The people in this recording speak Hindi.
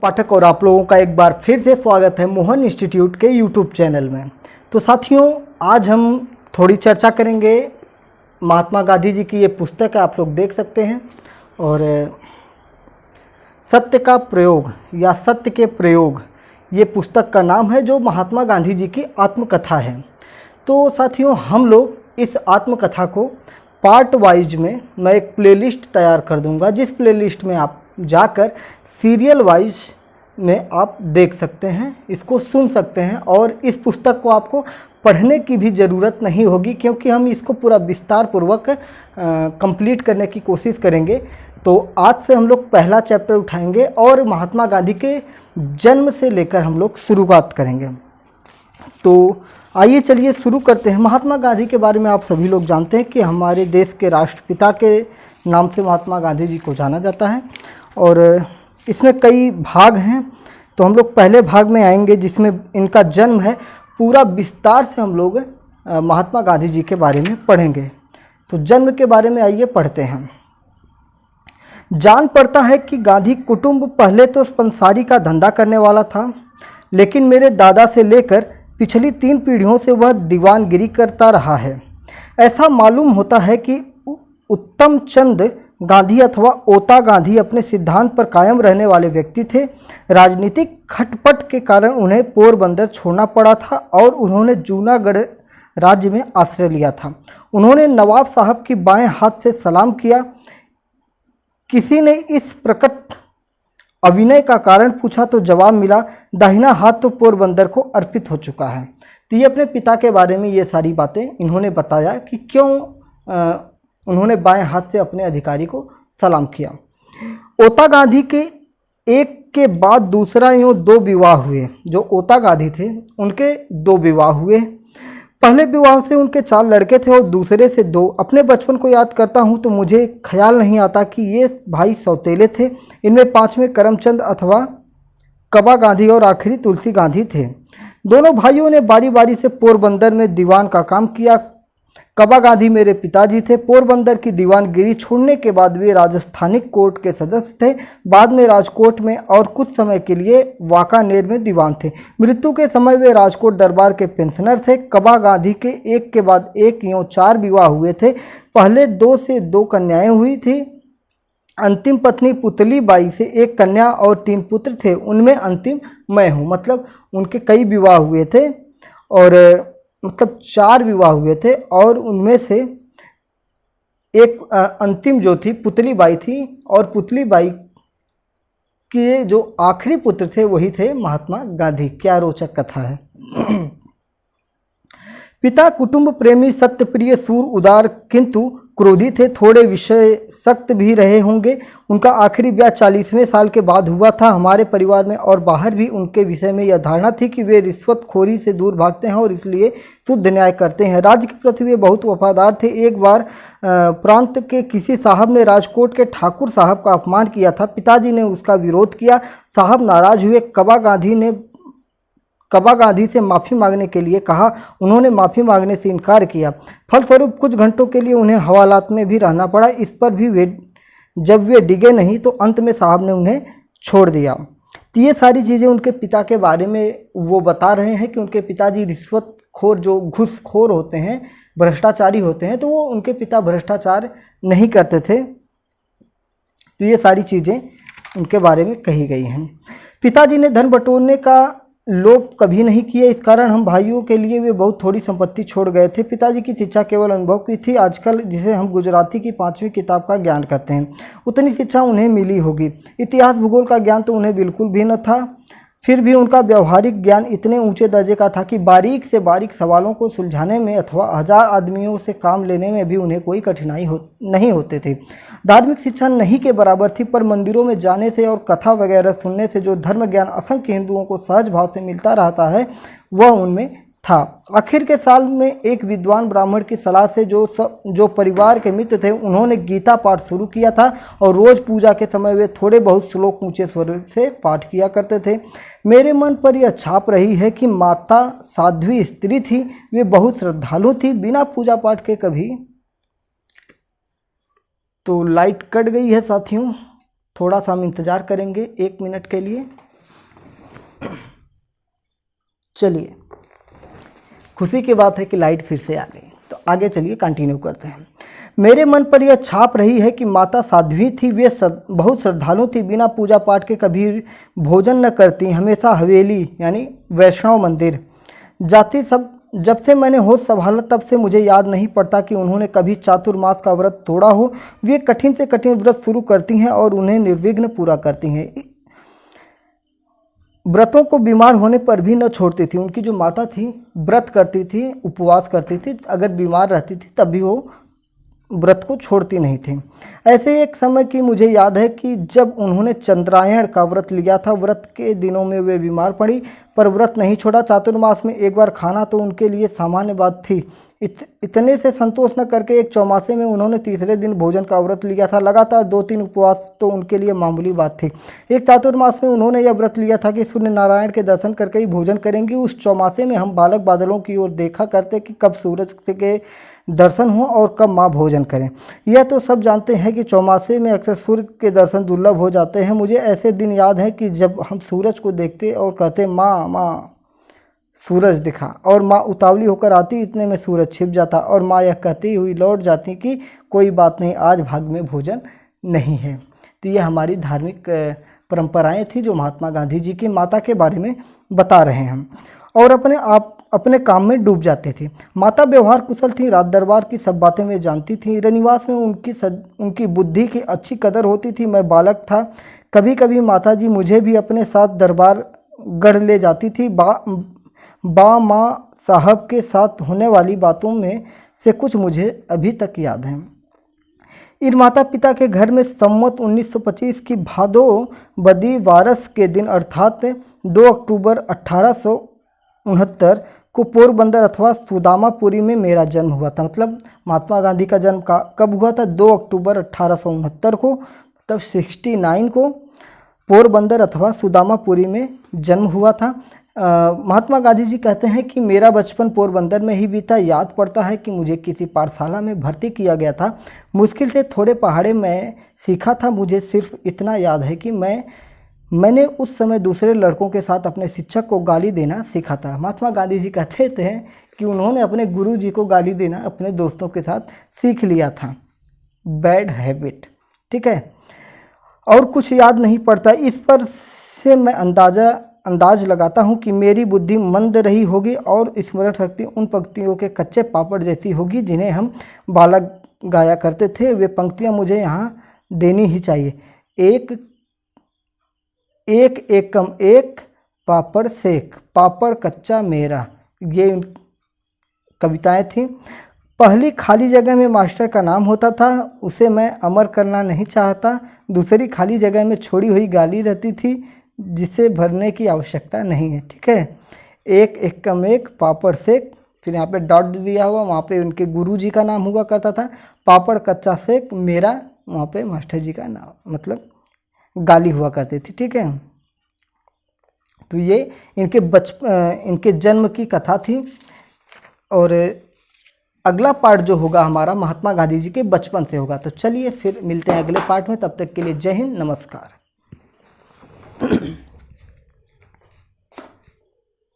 पाठक और आप लोगों का एक बार फिर से स्वागत है मोहन इंस्टीट्यूट के यूट्यूब चैनल में। तो साथियों, आज हम थोड़ी चर्चा करेंगे महात्मा गांधी जी की ये पुस्तक है, आप लोग देख सकते हैं। और सत्य का प्रयोग या सत्य के प्रयोग ये पुस्तक का नाम है, जो महात्मा गांधी जी की आत्मकथा है। तो साथियों, हम लोग इस आत्मकथा को पार्ट वाइज में मैं एक प्लेलिस्ट तैयार कर दूंगा, जिस प्लेलिस्ट में आप जाकर सीरियल वाइज में आप देख सकते हैं, इसको सुन सकते हैं। और इस पुस्तक को आपको पढ़ने की भी ज़रूरत नहीं होगी, क्योंकि हम इसको पूरा विस्तार पूर्वक कंप्लीट करने की कोशिश करेंगे। तो आज से हम लोग पहला चैप्टर उठाएंगे और महात्मा गांधी के जन्म से लेकर हम लोग शुरुआत करेंगे। तो आइए चलिए शुरू करते हैं। महात्मा गांधी के बारे में आप सभी लोग जानते हैं कि हमारे देश के राष्ट्रपिता के नाम से महात्मा गांधी जी को जाना जाता है। और इसमें कई भाग हैं, तो हम लोग पहले भाग में आएंगे जिसमें इनका जन्म है। पूरा विस्तार से हम लोग महात्मा गांधी जी के बारे में पढ़ेंगे। तो जन्म के बारे में आइए पढ़ते हैं। जान पड़ता है कि गांधी कुटुंब पहले तो पंसारी का धंधा करने वाला था, लेकिन मेरे दादा से लेकर पिछली 3 पीढ़ियों से वह दीवानगिरी करता रहा है। ऐसा मालूम होता है कि उत्तम चंद गांधी अथवा ओता गांधी अपने सिद्धांत पर कायम रहने वाले व्यक्ति थे। राजनीतिक खटपट के कारण उन्हें पोरबंदर छोड़ना पड़ा था और उन्होंने जूनागढ़ राज्य में आश्रय लिया था। उन्होंने नवाब साहब की बाएं हाथ से सलाम किया। किसी ने इस प्रकट अभिनय का कारण पूछा तो जवाब मिला, दाहिना हाथ तो पोरबंदर को अर्पित हो चुका है। तो ये अपने पिता के बारे में ये सारी बातें इन्होंने बताया कि क्यों उन्होंने बाएं हाथ से अपने अधिकारी को सलाम किया। ओता गांधी के एक के बाद दूसरा यूँ 2 विवाह हुए। जो ओता गांधी थे उनके 2 विवाह हुए। पहले विवाह से उनके 4 लड़के थे और दूसरे से 2। अपने बचपन को याद करता हूँ तो मुझे ख्याल नहीं आता कि ये भाई सौतेले थे। इनमें 5वें करमचंद अथवा कबा गांधी और आखिरी तुलसी गांधी थे। दोनों भाइयों ने बारी बारी से पोरबंदर में दीवान का काम किया। कबा गांधी मेरे पिताजी थे। पोरबंदर की दीवानगिरी छोड़ने के बाद वे राजस्थानिक कोर्ट के सदस्य थे। बाद में राजकोट में और कुछ समय के लिए वाकानेर में दीवान थे। मृत्यु के समय वे राजकोट दरबार के पेंशनर थे। कबा गांधी के एक के बाद एक यूँ 4 विवाह हुए थे। पहले 2 से 2 कन्याएं हुई थी। अंतिम पत्नी पुतली बाई से 1 कन्या और 3 पुत्र थे। उनमें अंतिम मैं हूँ। मतलब उनके कई विवाह हुए थे और मतलब 4 विवाह हुए थे और उनमें से एक अंतिम जो थी पुतली बाई थी। और पुतली बाई के जो आखिरी पुत्र थे वही थे महात्मा गांधी। क्या रोचक कथा है। पिता कुटुंब प्रेमी, सत्यप्रिय, सूर, उदार किंतु क्रोधी थे। थोड़े विषय सख्त भी रहे होंगे। उनका आखिरी ब्याह 40वें साल के बाद हुआ था। हमारे परिवार में और बाहर भी उनके विषय में यह धारणा थी कि वे रिश्वतखोरी से दूर भागते हैं और इसलिए शुद्ध न्याय करते हैं। राज्य के प्रति वे बहुत वफादार थे। एक बार प्रांत के किसी साहब ने राजकोट के ठाकुर साहब का अपमान किया था। पिताजी ने उसका विरोध किया। साहब नाराज हुए। कबा गांधी से माफ़ी मांगने के लिए कहा। उन्होंने माफ़ी मांगने से इनकार किया। फलस्वरूप कुछ घंटों के लिए उन्हें हवालात में भी रहना पड़ा। इस पर भी जब वे डिगे नहीं तो अंत में साहब ने उन्हें छोड़ दिया। तो ये सारी चीज़ें उनके पिता के बारे में वो बता रहे हैं कि उनके पिताजी रिश्वतखोर, जो घूसखोर होते हैं, भ्रष्टाचारी होते हैं। तो वो उनके पिता भ्रष्टाचार नहीं करते थे। तो ये सारी चीज़ें उनके बारे में कही गई हैं। पिताजी ने धन बटोरने का लोभ कभी नहीं किए। इस कारण हम भाइयों के लिए वे बहुत थोड़ी संपत्ति छोड़ गए थे। पिताजी की शिक्षा केवल अनुभव की थी। आजकल जिसे हम गुजराती की 5वीं किताब का ज्ञान कहते हैं, उतनी शिक्षा उन्हें मिली होगी। इतिहास भूगोल का ज्ञान तो उन्हें बिल्कुल भी न था। फिर भी उनका व्यवहारिक ज्ञान इतने ऊंचे दर्जे का था कि बारीक से बारीक सवालों को सुलझाने में अथवा 1000 आदमियों से काम लेने में भी उन्हें कोई कठिनाई नहीं होते थे। धार्मिक शिक्षा नहीं के बराबर थी, पर मंदिरों में जाने से और कथा वगैरह सुनने से जो धर्म ज्ञान असंख्य हिंदुओं को सहज भाव से मिलता रहता है, वह उनमें था। आखिर के साल में एक विद्वान ब्राह्मण की सलाह से जो परिवार के मित्र थे, उन्होंने गीता पाठ शुरू किया था और रोज़ पूजा के समय वे थोड़े बहुत श्लोक ऊंचे स्वर से पाठ किया करते थे। मेरे मन पर यह छाप रही है कि माता साध्वी स्त्री थी। वे बहुत श्रद्धालु थी, बिना पूजा पाठ के कभी। तो लाइट कट गई है साथियों, थोड़ा सा हम इंतज़ार करेंगे 1 मिनट के लिए। चलिए, खुशी की बात है कि लाइट फिर से आ गई। तो आगे चलिए कंटिन्यू करते हैं। मेरे मन पर यह छाप रही है कि माता साध्वी थी, वे बहुत श्रद्धालु थी, बिना पूजा पाठ के कभी भोजन न करती, हमेशा हवेली यानी वैष्णव मंदिर जाती। सब जब से मैंने होश संभाला तब से मुझे याद नहीं पड़ता कि उन्होंने कभी चातुर्मास का व्रत तोड़ा हो। वे कठिन से कठिन व्रत शुरू करती हैं और उन्हें निर्विघ्न पूरा करती हैं। व्रतों को बीमार होने पर भी न छोड़ती थी। उनकी जो माता थी व्रत करती थी, उपवास करती थी, अगर बीमार रहती थी तब भी वो व्रत को छोड़ती नहीं थी। ऐसे एक समय की मुझे याद है कि जब उन्होंने चंद्रायण का व्रत लिया था। व्रत के दिनों में वे बीमार पड़ी पर व्रत नहीं छोड़ा। चातुर्मास में एक बार खाना तो उनके लिए सामान्य बात थी। इतने से संतोष न करके एक चौमासे में उन्होंने तीसरे दिन भोजन का व्रत लिया था। लगातार 2-3 उपवास तो उनके लिए मामूली बात थी। एक चातुर्मास में उन्होंने यह व्रत लिया था कि सूर्य नारायण के दर्शन करके ही भोजन करेंगी। उस चौमासे में हम बालक बादलों की ओर देखा करते कि कब सूरज के दर्शन हो और कब माँ भोजन करें। यह तो सब जानते हैं कि चौमासे में अक्सर सूर्य के दर्शन दुर्लभ हो जाते हैं। मुझे ऐसे दिन याद हैं कि जब हम सूरज को देखते और कहते माँ माँ सूरज दिखा, और माँ उतावली होकर आती, इतने में सूरज छिप जाता और माँ यह कहती हुई लौट जाती कि कोई बात नहीं, आज भाग में भोजन नहीं है। तो ये हमारी धार्मिक परंपराएं थी जो महात्मा गांधी जी की माता के बारे में बता रहे हैं हम। और अपने काम में डूब जाते थे। माता व्यवहार कुशल थी, राज दरबार की सब बातें वे जानती थी। रनिवास में उनकी बुद्धि की अच्छी कदर होती थी। मैं बालक था, कभी कभी माता जी मुझे भी अपने साथ दरबार गढ़ ले जाती थी। माँ साहब के साथ होने वाली बातों में से कुछ मुझे अभी तक याद है। इन माता पिता के घर में संवत 1925 की भादो बदी वारस के दिन अर्थात 2 अक्टूबर 1869 को पोरबंदर अथवा सुदामापुरी में मेरा जन्म हुआ था। मतलब महात्मा गांधी का जन्म कब हुआ था? 2 अक्टूबर 1869 को, तब 69 को पोरबंदर अथवा सुदामापुरी में जन्म हुआ था। महात्मा गांधी जी कहते हैं कि मेरा बचपन पोरबंदर में ही बीता। याद पड़ता है कि मुझे किसी पाठशाला में भर्ती किया गया था। मुश्किल से थोड़े पहाड़े में सीखा था। मुझे सिर्फ इतना याद है कि मैंने उस समय दूसरे लड़कों के साथ अपने शिक्षक को गाली देना सीखा था। महात्मा गांधी जी कहते थे कि उन्होंने अपने गुरु जी को गाली देना अपने दोस्तों के साथ सीख लिया था। बैड हैबिट, ठीक है। और कुछ याद नहीं पड़ता। इस पर से मैं अंदाज लगाता हूँ कि मेरी बुद्धि मंद रही होगी और स्मरण शक्ति उन पंक्तियों के कच्चे पापड़ जैसी होगी जिन्हें हम बालक गाया करते थे। वे पंक्तियाँ मुझे यहाँ देनी ही चाहिए। एक एकम एक पापड़ सेक, पापड़ कच्चा मेरा, ये कविताएं थीं। पहली खाली जगह में मास्टर का नाम होता था, उसे मैं अमर करना नहीं चाहता। दूसरी खाली जगह में छोड़ी हुई गाली रहती थी जिसे भरने की आवश्यकता नहीं है, ठीक है। एक एकम एक पापड़ सेक, फिर यहाँ पे डॉट दिया हुआ, वहाँ पे उनके गुरु जी का नाम हुआ करता था। पापड़ कच्चा सेक मेरा, वहाँ पे मास्टर जी का नाम मतलब गाली हुआ करती थी, ठीक है। तो ये इनके जन्म की कथा थी। और अगला पार्ट जो होगा हमारा महात्मा गांधी जी के बचपन से होगा। तो चलिए फिर मिलते हैं अगले पार्ट में। तब तक के लिए जय हिंद, नमस्कार।